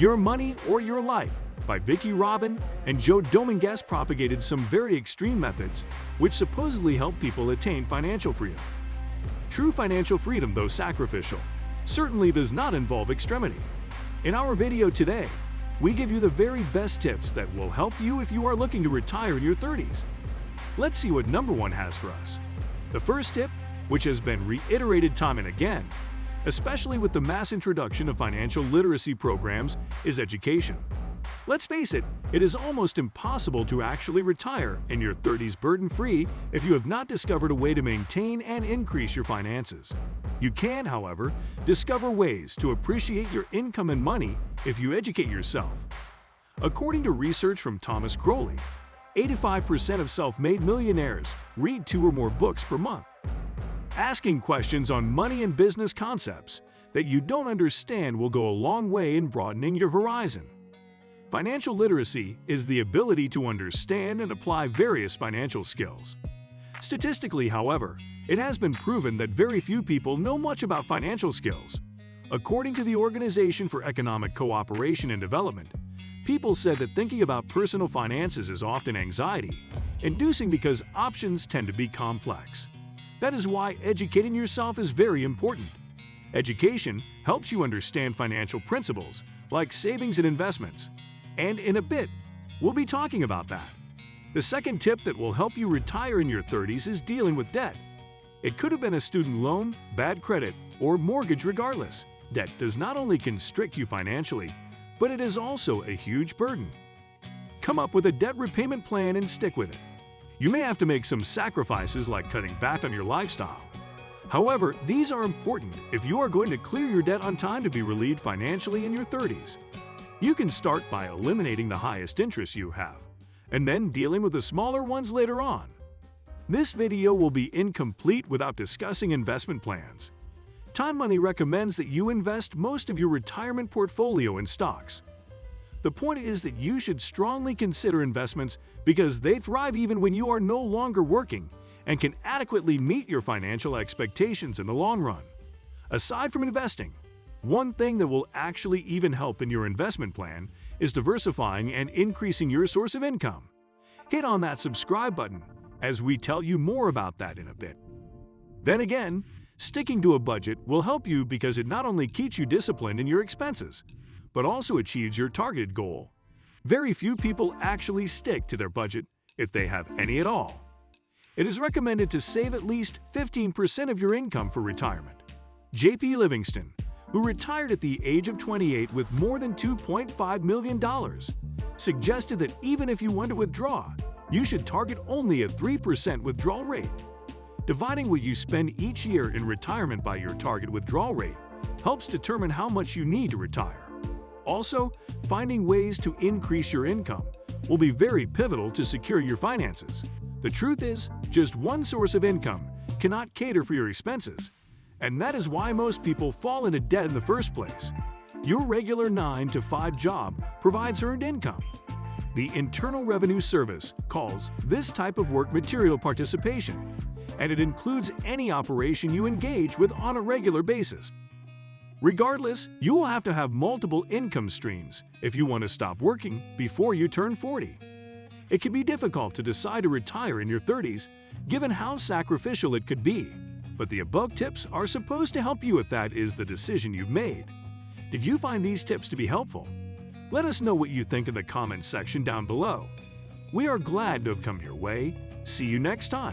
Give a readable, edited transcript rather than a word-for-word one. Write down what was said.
Your Money or Your Life by Vicki and Dominguez propagated some very extreme methods which supposedly help people attain financial freedom. True financial freedom, though sacrificial, certainly does not involve extremity. In our video today, we give you the very best tips that will help you if you are looking to retire in your 30s. Let's see what number 1 has for us. The first tip, which has been reiterated time and again, especially with the mass introduction of financial literacy programs, is education. Let's face it, it is almost impossible to actually retire in your 30s burden-free if you have not discovered a way to maintain and increase your finances. You can, however, discover ways to appreciate your income and money if you educate yourself. According to research from Thomas Crowley, 85% of self-made millionaires read 2 or more books per month. Asking questions on money and business concepts that you don't understand will go a long way in broadening your horizon. Financial literacy is the ability to understand and apply various financial skills. Statistically, however, it has been proven that very few people know much about financial skills. According to the Organization for Economic Cooperation and Development, people said that thinking about personal finances is often anxiety-inducing because options tend to be complex. That is why educating yourself is very important. Education helps you understand financial principles like savings and investments, and in a bit, we'll be talking about that. The second tip that will help you retire in your 30s is dealing with debt. It could have been a student loan, bad credit, or mortgage regardless. Debt does not only constrict you financially, but it is also a huge burden. Come up with a debt repayment plan and stick with it. You may have to make some sacrifices like cutting back on your lifestyle. However, these are important if you are going to clear your debt on time to be relieved financially in your 30s. You can start by eliminating the highest interest you have, and then dealing with the smaller ones later on. This video will be incomplete without discussing investment plans. Time Money recommends that you invest most of your retirement portfolio in stocks. The point is that you should strongly consider investments because they thrive even when you are no longer working and can adequately meet your financial expectations in the long run. Aside from investing, one thing that will actually even help in your investment plan is diversifying and increasing your source of income. Hit on that subscribe button as we tell you more about that in a bit. Then again, sticking to a budget will help you because it not only keeps you disciplined in your expenses, but also achieves your targeted goal. Very few people actually stick to their budget if they have any at all. It is recommended to save at least 15% of your income for retirement. J.P. Livingston, who retired at the age of 28 with more than $2.5 million, suggested that even if you want to withdraw, you should target only a 3% withdrawal rate. Dividing what you spend each year in retirement by your target withdrawal rate helps determine how much you need to retire. Also, finding ways to increase your income will be very pivotal to secure your finances. The truth is, just one source of income cannot cater for your expenses, and that is why most people fall into debt in the first place. Your regular 9-to-5 job provides earned income. The Internal Revenue Service calls this type of work material participation, and it includes any operation you engage with on a regular basis. Regardless, you will have to have multiple income streams if you want to stop working before you turn 40. It can be difficult to decide to retire in your 30s, given how sacrificial it could be, but the above tips are supposed to help you if that is the decision you've made. Did you find these tips to be helpful? Let us know what you think in the comments section down below. We are glad to have come your way. See you next time.